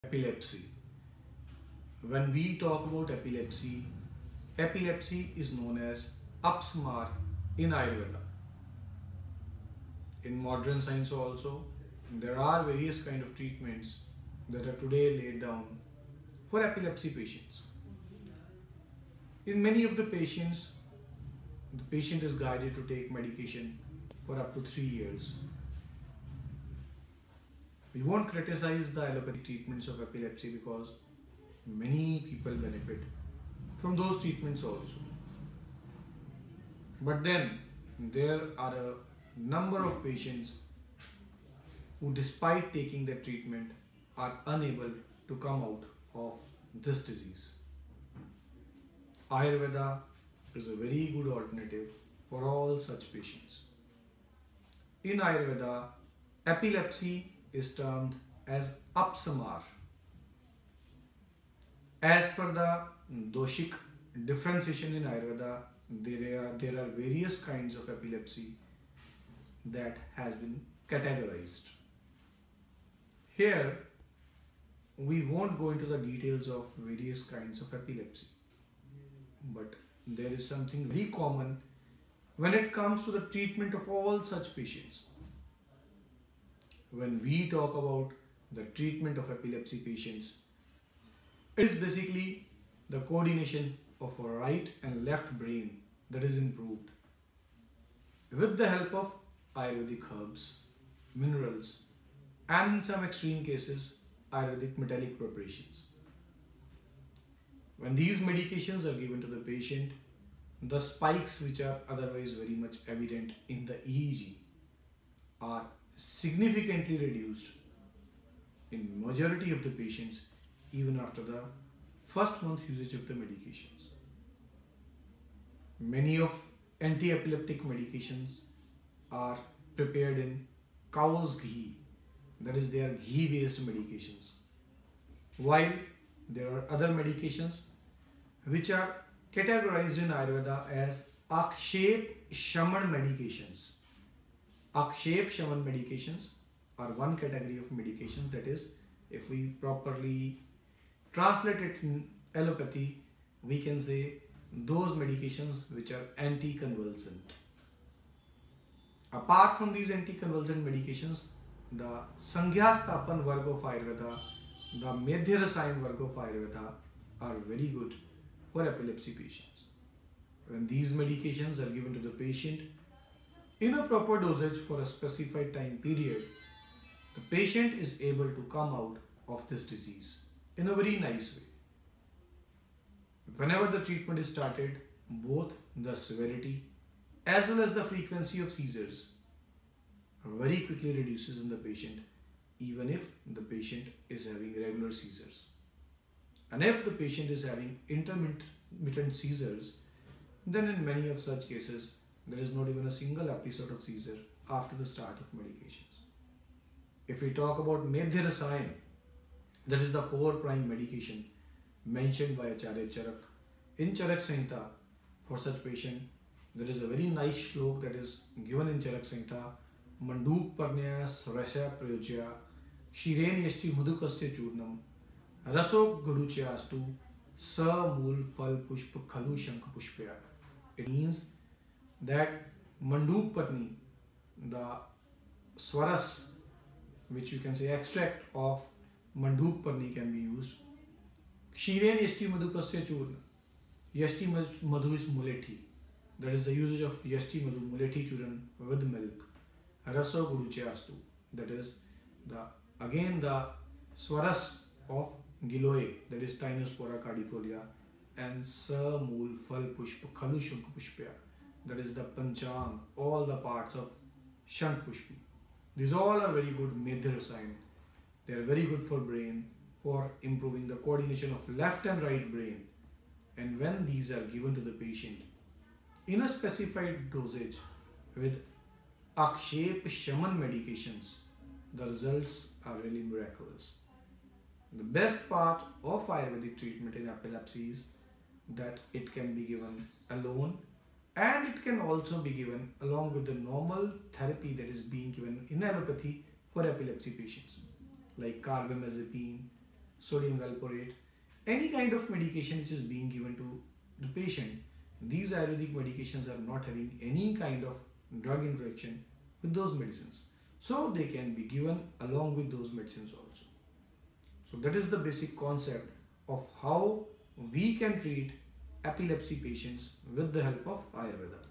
Epilepsy. When we talk about epilepsy, epilepsy is known as Apasmara in Ayurveda. In modern science also, there are various kind of treatments that are today laid down for epilepsy patients. In many of the patients, the patient is guided to take medication for up to 3 years. We won't criticize the allopathic treatments of epilepsy because many people benefit from those treatments also. But then there are a number of patients who, despite taking that treatment, are unable to come out of this disease. Ayurveda is a very good alternative for all such patients. In Ayurveda, epilepsy is termed as Apasmara. As per the doshic differentiation in Ayurveda, there are various kinds of epilepsy that has been categorized. Here, we won't go into the details of various kinds of epilepsy, but there is something very common when it comes to the treatment of all such patients. When we talk about the treatment of epilepsy patients, it is basically the coordination of a right and left brain that is improved with the help of Ayurvedic herbs, minerals, and in some extreme cases, Ayurvedic metallic preparations. When these medications are given to the patient, the spikes which are otherwise very much evident in the EEG are significantly reduced in majority of the patients even after the first month usage of the medications. Many of anti-epileptic medications are prepared in cow's ghee, that is, they are ghee based medications, while there are other medications which are categorized in Ayurveda as akshep shaman medications. Akshep shaman medications are one category of medications, that is, if we properly translate it in allopathy, we can say those medications which are anticonvulsant. Apart from these anticonvulsant medications, the Sanghyastapan Varg of Ayurveda, the Medhya Rasayan Varg of Ayurveda are very good for epilepsy patients. When these medications are given to the patient in a proper dosage for a specified time period, the patient is able to come out of this disease in a very nice way. Whenever the treatment is started, both the severity as well as the frequency of seizures very quickly reduces in the patient, even if the patient is having regular seizures. And if the patient is having intermittent seizures, then in many of such cases, there is not even a single episode of seizure after the start of medications. If we talk about Medhya Rasayan, that is the 4 prime medication mentioned by Acharya Charak in Charak Samhita, for such patient, there is a very nice shlok that is given in Charak Samhita. Manduk parnya srasya prayojya kshiren yashti madhukasya churnam raso gaduchya astu sa mool fal pushpa khalu shank pushpya. It means that Manduk Patni, the swaras, which you can say extract of Manduk Patni, can be used. Kshiren yashti madhukasya churna. Yashti madhu is mulethi. That is the usage of yashti madhu, mulethi churn with milk. Raso guduchastu, that is the swaras of giloe, that is Tinospora cardifolia, and sa mool fal pushpa khalu shank pushpya, that is the panchang, all the parts of shank pushpi. These all are very good Medhya Rasayan. They are very good for brain, for improving the coordination of left and right brain. And when these are given to the patient in a specified dosage with akshep shaman medications, the results are really miraculous. The best part of Ayurvedic treatment in epilepsy is that it can be given alone, and it can also be given along with the normal therapy that is being given in allopathy for epilepsy patients, like carbamazepine, sodium valproate, any kind of medication which is being given to the patient. These Ayurvedic medications are not having any kind of drug interaction with those medicines. So they can be given along with those medicines also. So that is the basic concept of how we can treat epilepsy patients with the help of Ayurveda.